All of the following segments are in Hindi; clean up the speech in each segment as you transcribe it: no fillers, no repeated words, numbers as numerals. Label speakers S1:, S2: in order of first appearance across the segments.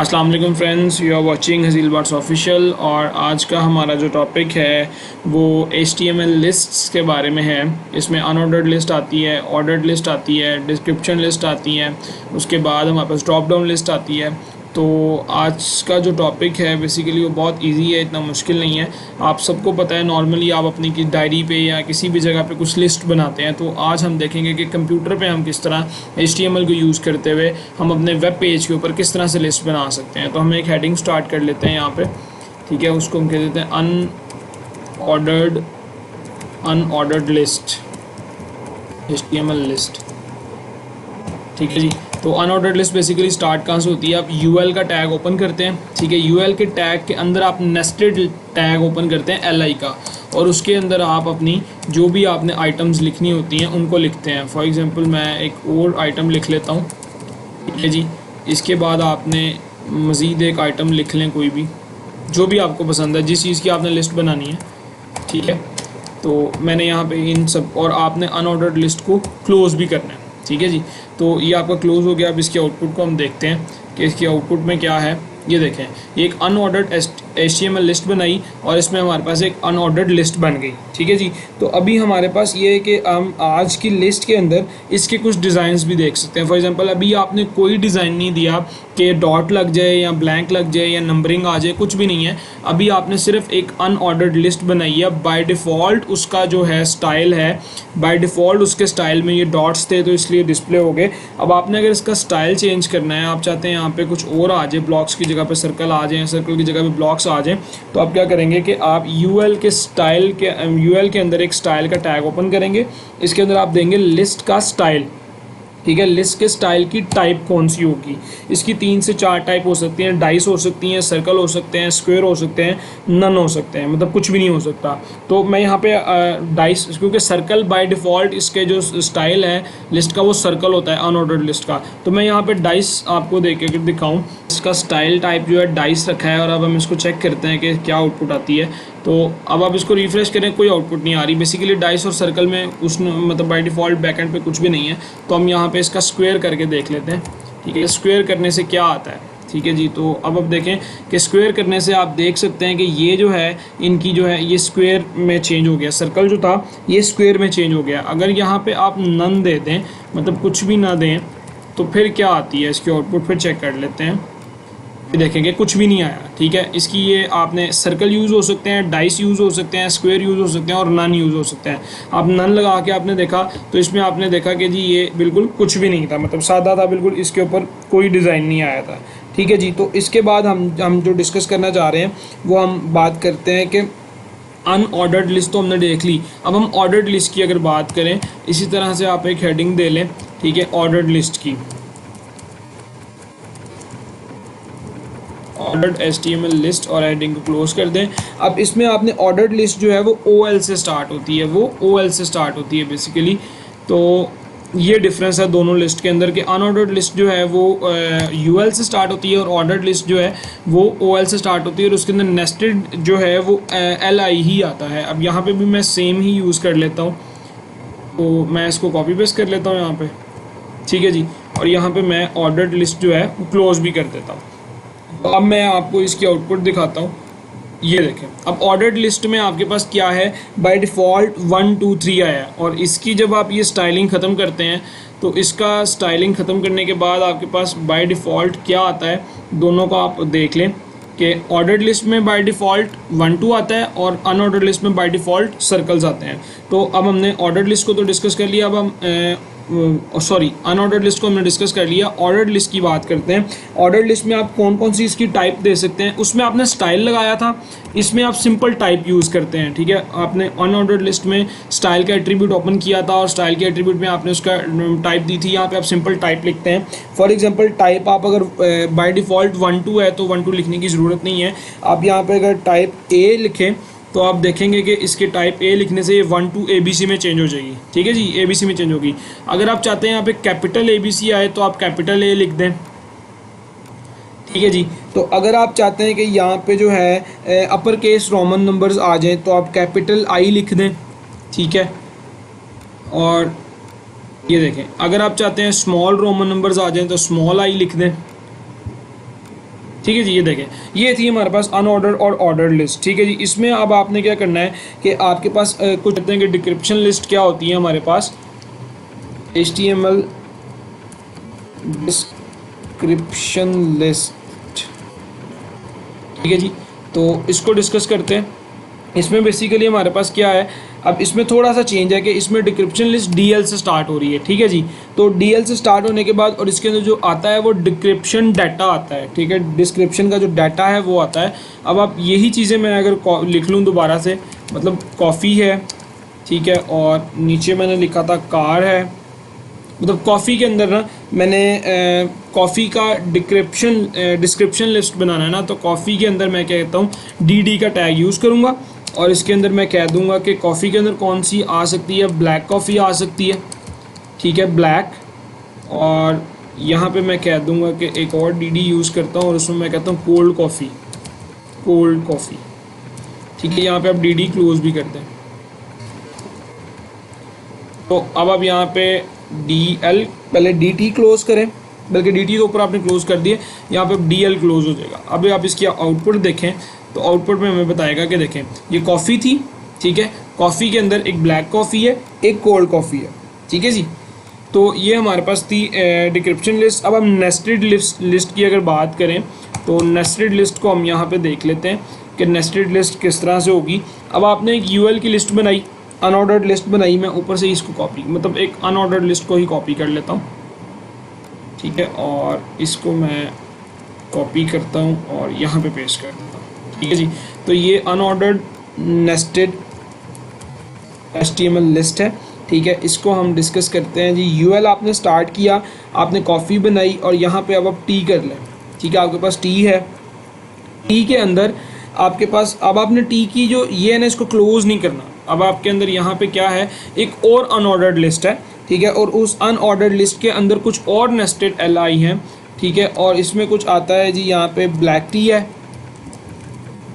S1: अस्सलाम वालेकुम फ्रेंड्स, यू आर वाचिंग हज़ील बाट्स ऑफिशियल। और आज का हमारा जो टॉपिक है वो HTML लिस्ट्स के बारे में है। इसमें अनऑर्डर्ड लिस्ट आती है, ऑर्डर्ड लिस्ट आती है, डिस्क्रिप्शन लिस्ट आती है, उसके बाद हमारे पास ड्रॉप डाउन लिस्ट आती है। तो आज का जो टॉपिक है बेसिकली वो बहुत इजी है, इतना मुश्किल नहीं है। आप सबको पता है नॉर्मली आप अपनी की डायरी पे या किसी भी जगह पे कुछ लिस्ट बनाते हैं। तो आज हम देखेंगे कि कंप्यूटर पे हम किस तरह HTML को यूज़ करते हुए हम अपने वेब पेज के ऊपर किस तरह से लिस्ट बना सकते हैं। तो हम एक हेडिंग स्टार्ट कर लेते हैं यहाँ पे, ठीक है। उसको हम कह देते हैं अनऑर्डर्ड लिस्ट, HTML लिस्ट, ठीक है जी। तो अनऑर्डर्ड लिस्ट बेसिकली स्टार्ट कहाँ से होती है? आप UL का टैग ओपन करते हैं, ठीक है। UL के टैग के अंदर आप नेस्टेड टैग ओपन करते हैं LI का, और उसके अंदर आप अपनी जो भी आपने आइटम्स लिखनी होती हैं उनको लिखते हैं। फॉर एग्जांपल मैं एक और आइटम लिख लेता हूँ, ठीक है जी। इसके बाद आपने मज़ीद एक आइटम लिख लें, कोई भी जो भी आपको पसंद है, जिस चीज़ की आपने लिस्ट बनानी है, ठीक है। तो मैंने यहाँ पे इन सब, और आपने अनऑर्डर्ड लिस्ट को क्लोज़ भी करना है, ठीक है जी। तो ये आपका क्लोज़ हो गया। अब इसके आउटपुट को हम देखते हैं कि इसके आउटपुट में क्या है। ये देखें, ये एक अनऑर्डर्ड HTML लिस्ट बनाई और इसमें हमारे पास एक अनऑर्डर्ड लिस्ट बन गई, ठीक है जी। तो अभी हमारे पास ये है कि हम आज की लिस्ट के अंदर इसके कुछ डिज़ाइंस भी देख सकते हैं। फॉर एग्जांपल अभी आपने कोई डिज़ाइन नहीं दिया कि डॉट लग जाए या ब्लैंक लग जाए या नंबरिंग आ जाए, कुछ भी नहीं है। अभी आपने सिर्फ एक अनऑर्डर्ड लिस्ट बनाई है। बाय डिफ़ॉल्ट उसका जो है स्टाइल है, बाय डिफ़ॉल्ट उसके स्टाइल में ये डॉट्स थे तो इसलिए डिस्प्ले हो गए। अब आपने अगर इसका स्टाइल चेंज करना है, आप चाहते हैं यहाँ पे कुछ और आ जाए, ब्लॉक्स की जगह पे सर्कल आ जाए, सर्कल की जगह पे ब्लॉक्स आ जाए, तो आप क्या करेंगे कि आप UL के अंदर एक स्टाइल का टैग ओपन करेंगे। इसके अंदर आप देंगे लिस्ट का स्टाइल, ठीक है। लिस्ट के स्टाइल की टाइप कौन सी होगी? इसकी 3 से 4 टाइप हो सकती हैं। डाइस हो सकती हैं, सर्कल हो सकते हैं, स्क्वायर हो सकते हैं, नन हो सकते हैं, मतलब कुछ भी नहीं हो सकता। तो मैं यहाँ पे डाइस, क्योंकि सर्कल बाय डिफ़ॉल्ट इसके जो स्टाइल है लिस्ट का वो सर्कल होता है अनऑर्डर्ड लिस्ट का, तो मैं यहाँ पे डाइस आपको देख के दिखाऊँ। इसका स्टाइल टाइप जो है डाइस रखा है, और अब हम इसको चेक करते हैं कि क्या आउटपुट आती है। तो अब आप इसको रिफ़्रेश करें, कोई आउटपुट नहीं आ रही। बेसिकली डाइस और सर्कल में मतलब बाय डिफ़ॉल्ट बैकएंड पे कुछ भी नहीं है। तो हम यहाँ पे इसका स्क्वायर करके देख लेते हैं, ठीक है। स्क्वायर करने से क्या आता है, ठीक है जी। तो अब आप देखें कि स्क्वायर करने से आप देख सकते हैं कि ये जो है इनकी जो है ये स्क्वायर में चेंज हो गया। सर्कल जो था ये स्क्वायर में चेंज हो गया। अगर यहाँ पर आप नन दे दें, मतलब कुछ भी ना दें, तो फिर क्या आती है इसकी आउटपुट? फिर चेक कर लेते हैं, देखेंगे कुछ भी नहीं आया, ठीक है। इसकी ये आपने सर्कल यूज़ हो सकते हैं, डाइस यूज़ हो सकते हैं, स्क्वायर यूज़ हो सकते हैं, और नन यूज़ हो सकते हैं। आप नन लगा के आपने देखा तो इसमें आपने देखा कि जी ये बिल्कुल कुछ भी नहीं था, मतलब सादा था बिल्कुल, इसके ऊपर कोई डिज़ाइन नहीं आया था, ठीक है जी। तो इसके बाद हम जो डिस्कस करना चाह रहे हैं वो हम बात करते हैं कि अनऑर्डर्ड लिस्ट तो हमने देख ली। अब हम ऑर्डर्ड लिस्ट की अगर बात करें, इसी तरह से आप एक हेडिंग दे लें, ठीक है, ऑर्डर्ड लिस्ट की, ऑर्डर्ड HTML लिस्ट, और हेडिंग को क्लोज कर दें। अब इसमें आपने ऑर्डर्ड लिस्ट जो है वो OL से स्टार्ट होती है, वो OL से स्टार्ट होती है बेसिकली। तो ये डिफरेंस है दोनों लिस्ट के अंदर, कि अनऑर्डर्ड लिस्ट जो है वो UL से स्टार्ट होती है, और ऑर्डर्ड लिस्ट जो है वो OL से स्टार्ट होती है, और उसके अंदर नेस्टेड जो है वो LI ही आता है। अब यहाँ पे भी मैं सेम ही यूज़ कर लेता हूँ, तो मैं इसको कॉपी पेस्ट कर लेता हूँ यहाँ पे, ठीक है जी। और यहाँ पे मैं ऑर्डर्ड लिस्ट जो है वो क्लोज भी कर देता हूँ। तो अब मैं आपको इसकी आउटपुट दिखाता हूँ। ये देखें, अब ऑर्डर्ड लिस्ट में आपके पास क्या है, बाय डिफ़ॉल्ट 1 2 3 आया, और इसकी जब आप ये स्टाइलिंग ख़त्म करते हैं तो इसका स्टाइलिंग ख़त्म करने के बाद आपके पास बाय डिफ़ॉल्ट क्या आता है, दोनों को आप देख लें कि ऑर्डर्ड लिस्ट में बाय डिफ़ॉल्ट 1 2 आता है, और अनऑर्डर्ड लिस्ट में बाय डिफ़ॉल्ट सर्कल्स आते हैं। तो अब हमने ऑर्डर्ड लिस्ट को तो डिस्कस कर लिया, अब हम अनऑर्डर्ड लिस्ट को हमने डिस्कस कर लिया। ऑर्डर्ड लिस्ट की बात करते हैं। ऑर्डर्ड लिस्ट में आप कौन कौन सी इसकी टाइप दे सकते हैं? उसमें आपने स्टाइल लगाया था, इसमें आप सिंपल टाइप यूज़ करते हैं, ठीक है। आपने अनऑर्डर्ड लिस्ट में स्टाइल का एट्रीब्यूट ओपन किया था, और स्टाइल के एट्रीब्यूट में आपने उसका टाइप दी थी। यहाँ पे आप सिंपल टाइप लिखते हैं। फॉर एग्जांपल टाइप आप अगर बाय डिफ़ॉल्ट 1 2 है तो 1 2 लिखने की ज़रूरत नहीं है। आप यहाँ पे अगर टाइप A लिखें तो आप देखेंगे कि इसके टाइप A लिखने से ये 1 2 ABC में चेंज हो जाएगी, ठीक है जी, ABC में चेंज होगी। अगर आप चाहते हैं यहाँ पे कैपिटल ABC आए तो आप कैपिटल A लिख दें, ठीक है जी। तो अगर आप चाहते हैं कि यहाँ पे जो है अपर केस रोमन नंबर्स आ जाएं तो आप कैपिटल I लिख दें, ठीक है। और ये देखें, अगर आप चाहते हैं स्मॉल रोमन नंबर्स आ जाएं तो स्मॉल I लिख दें, ठीक है जी। ये देखें, ये थी हमारे पास अनऑर्डर्ड और ऑर्डर्ड लिस्ट। ठीक है जी। इसमें अब आपने क्या करना है कि आपके पास कुछ कहते हैं कि डिस्क्रिप्शन लिस्ट क्या होती है हमारे पास, HTML डिस्क्रिप्शन लिस्ट। ठीक है जी। तो इसको डिस्कस करते हैं। इसमें बेसिकली हमारे पास क्या है, अब इसमें थोड़ा सा चेंज है कि इसमें डिस्क्रिप्शन लिस्ट DL से स्टार्ट हो रही है। ठीक है जी। तो DL से स्टार्ट होने के बाद और इसके अंदर जो आता है वो डिस्क्रिप्शन डाटा आता है। ठीक है, डिस्क्रिप्शन का जो डाटा है वो आता है। अब आप यही चीज़ें मैं अगर लिख लूँ दोबारा से, मतलब कॉफ़ी है, ठीक है, और नीचे मैंने लिखा था कार है, मतलब कॉफ़ी के अंदर ना मैंने कॉफ़ी का डिस्क्रिप्शन लिस्ट बनाना है ना, तो कॉफ़ी के अंदर मैं क्या कहता हूँ DD का टैग यूज़ करूँगा और इसके अंदर मैं कह दूँगा कि कॉफ़ी के अंदर कौन सी आ सकती है, ब्लैक कॉफ़ी आ सकती है। ठीक है, ब्लैक। और यहाँ पे मैं कह दूँगा कि एक और DD यूज़ करता हूँ और उसमें मैं कहता हूँ कोल्ड कॉफ़ी, कोल्ड कॉफ़ी। ठीक है, यहाँ पे आप DD क्लोज भी कर दें। तो अब आप यहाँ पे DL, पहले DT क्लोज करें, बल्कि DT तो ऊपर आपने क्लोज कर दिए, यहाँ पे DL क्लोज हो जाएगा। अब आप इसकी आउटपुट देखें तो आउटपुट में हमें बताएगा कि देखें ये कॉफ़ी थी। ठीक है, कॉफ़ी के अंदर एक ब्लैक कॉफ़ी है, एक कोल्ड कॉफ़ी है। ठीक है जी। तो ये हमारे पास थी डिस्क्रिप्शन लिस्ट। अब हम नेस्टेड लिस्ट की अगर बात करें तो नेस्टेड लिस्ट को हम यहाँ पे देख लेते हैं कि नेस्टेड लिस्ट किस तरह से होगी। अब आपने एक UL की लिस्ट बनाई, अनऑर्डर्ड लिस्ट बनाई, मैं ऊपर से इसको कॉपी, मतलब एक अनऑर्डर्ड लिस्ट को ही कॉपी कर लेता हूँ। ठीक है, और इसको मैं कॉपी करता हूँ और यहाँ पे पेस्ट कर देता हूँ। ठीक है जी। तो ये अनऑर्डर्ड नेस्टेड HTML लिस्ट है। ठीक है, इसको हम डिस्कस करते हैं जी। UL आपने स्टार्ट किया, आपने कॉफ़ी बनाई और यहाँ पे अब आप टी कर लें। ठीक है, आपके पास टी है, टी के अंदर आपके पास अब आपने टी की जो ये है ना, इसको क्लोज नहीं करना। अब आपके अंदर यहाँ पे क्या है, एक और अनऑर्डर्ड लिस्ट है। ठीक है, और उस अनऑर्डर्ड लिस्ट के अंदर कुछ और नेस्टेड LI हैं। ठीक है, और इसमें कुछ आता है जी, यहाँ पे ब्लैक टी है।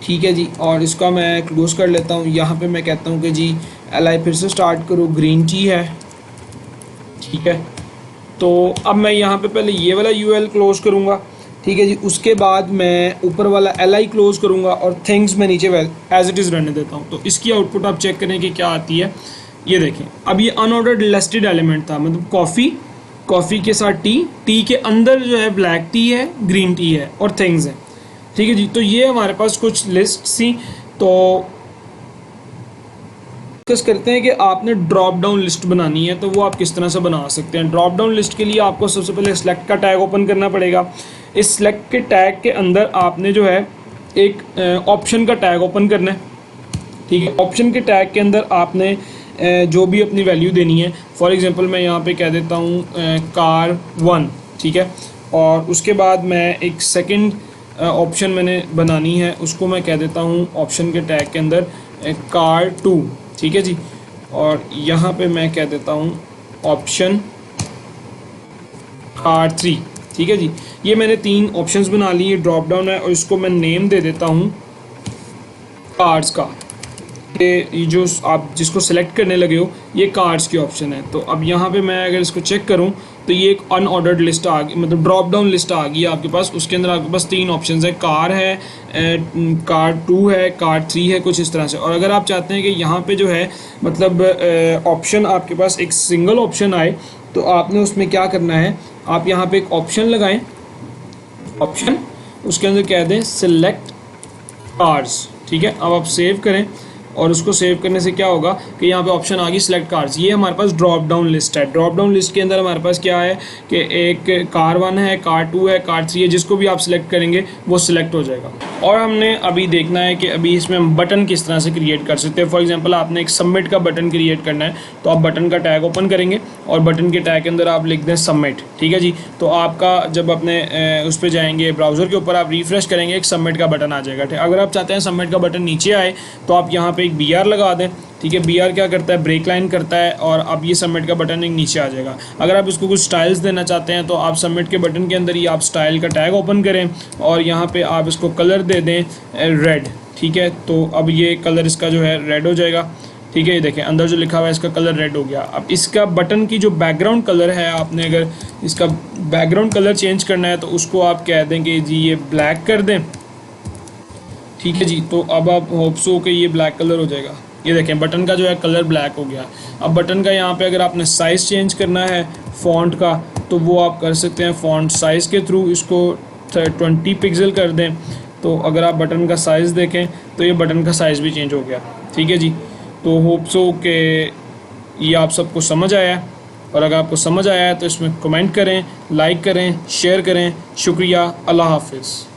S1: ठीक है जी, और इसका मैं क्लोज कर लेता हूँ। यहाँ पे मैं कहता हूँ कि जी LI फिर से स्टार्ट करो, ग्रीन टी है। ठीक है, तो अब मैं यहाँ पे पहले ये वाला UL क्लोज करूँगा। ठीक है जी, उसके बाद मैं ऊपर वाला LI क्लोज करूँगा और थिंग्स मैं नीचे एज इट इज़ रहने देता हूँ। तो इसकी आउटपुट आप चेक करें कि क्या आती है। ये देखें, अब ये अनऑर्डर्ड लिस्टेड एलिमेंट था, मतलब कॉफ़ी के साथ टी के अंदर जो है ब्लैक टी है, ग्रीन टी है और थिंग्स है। ठीक है जी। तो ये हमारे पास कुछ लिस्ट थी। तो डिस्कस करते हैं कि आपने ड्रॉप डाउन लिस्ट बनानी है तो वो आप किस तरह से बना सकते हैं। ड्रॉप डाउन लिस्ट के लिए आपको सबसे पहले सेलेक्ट का टैग ओपन करना पड़ेगा। इस सेलेक्ट के टैग के अंदर आपने जो है एक ऑप्शन का टैग ओपन करना है। ठीक है, ऑप्शन के टैग के अंदर आपने जो भी अपनी वैल्यू देनी है, फॉर एग्जांपल मैं यहाँ पे कह देता हूँ कार 1। ठीक है, और उसके बाद मैं एक सेकंड ऑप्शन मैंने बनानी है, उसको मैं कह देता हूँ ऑप्शन के टैग के अंदर कार 2। ठीक है जी, और यहाँ पे मैं कह देता हूँ ऑप्शन कार 3। ठीक है जी, ये मैंने 3 ऑप्शंस बना लिए, ड्रॉप डाउन है, और इसको मैं नेम दे देता हूँ कार्ड्स का। ये जो आप जिसको सेलेक्ट करने लगे हो ये कार्ड्स की ऑप्शन है। तो अब यहाँ पे मैं अगर इसको चेक करूँ तो ये एक अनऑर्डर्ड लिस्ट आ गई, मतलब ड्रॉप डाउन लिस्ट आ गई आपके पास। उसके अंदर आपके पास 3 ऑप्शंस है, कार है, कार 2 है, कार 3 है, कुछ इस तरह से। और अगर आप चाहते हैं कि यहाँ पे जो है मतलब ऑप्शन आपके पास एक सिंगल ऑप्शन आए तो आपने उसमें क्या करना है, आप यहाँ पे एक ऑप्शन लगाएं, ऑप्शन, उसके अंदर कह दें सिलेक्ट कार्ड्स। ठीक है, अब आप सेव करें और उसको सेव करने से क्या होगा कि यहाँ पे ऑप्शन आ गई सिलेक्ट कार्ड्स। ये हमारे पास ड्रॉप डाउन लिस्ट है। ड्रॉप डाउन लिस्ट के अंदर हमारे पास क्या है कि एक कार 1 है, कार 2 है, कार 3 है, जिसको भी आप सिलेक्ट करेंगे वो सिलेक्ट हो जाएगा। और हमने अभी देखना है कि अभी इसमें हम बटन किस तरह से क्रिएट कर सकते हैं। फॉर एग्जाम्पल आपने एक सबमिट का बटन क्रिएट करना है तो आप बटन का टैग ओपन करेंगे और बटन के टैग के अंदर आप लिख दें सबमिट। ठीक है जी, तो आपका जब अपने उस पर जाएंगे ब्राउज़र के ऊपर, आप रिफ्रेश करेंगे, एक सबमिट का बटन आ जाएगा। ठीक, अगर आप चाहते हैं सबमिट का बटन नीचे आए तो आप यहाँ पे एक BR लगा दें। ठीक है, BR क्या करता है, ब्रेक लाइन करता है, और अब ये सबमिट का बटन एक नीचे आ जाएगा। अगर आप इसको कुछ स्टाइल्स देना चाहते हैं तो आप सबमिट के बटन के अंदर ही आप स्टाइल का टैग ओपन करें और यहाँ पे आप इसको कलर दे दें रेड। ठीक है, तो अब ये कलर इसका जो है रेड हो जाएगा। ठीक है, ये देखें अंदर जो लिखा हुआ है इसका कलर रेड हो गया। अब इसका बटन की जो बैकग्राउंड कलर है, आपने अगर इसका बैकग्राउंड कलर चेंज करना है तो उसको आप कह दें कि जी ये ब्लैक कर दें। ठीक है जी, तो अब आप होप सो कि ये ब्लैक कलर हो जाएगा। ये देखें बटन का जो है कलर ब्लैक हो गया। अब बटन का यहाँ पे अगर आपने साइज़ चेंज करना है फ़ॉन्ट का तो वो आप कर सकते हैं फ़ॉन्ट साइज़ के थ्रू, इसको 20 पिक्सल कर दें। तो अगर आप बटन का साइज़ देखें तो ये बटन का साइज़ भी चेंज हो गया। ठीक है जी, तो होप सो कि ये आप सबको समझ आया है, और अगर आपको समझ आया है तो इसमें कमेंट करें, लाइक करें, शेयर करें। शुक्रिया, अल्लाह हाफिज़।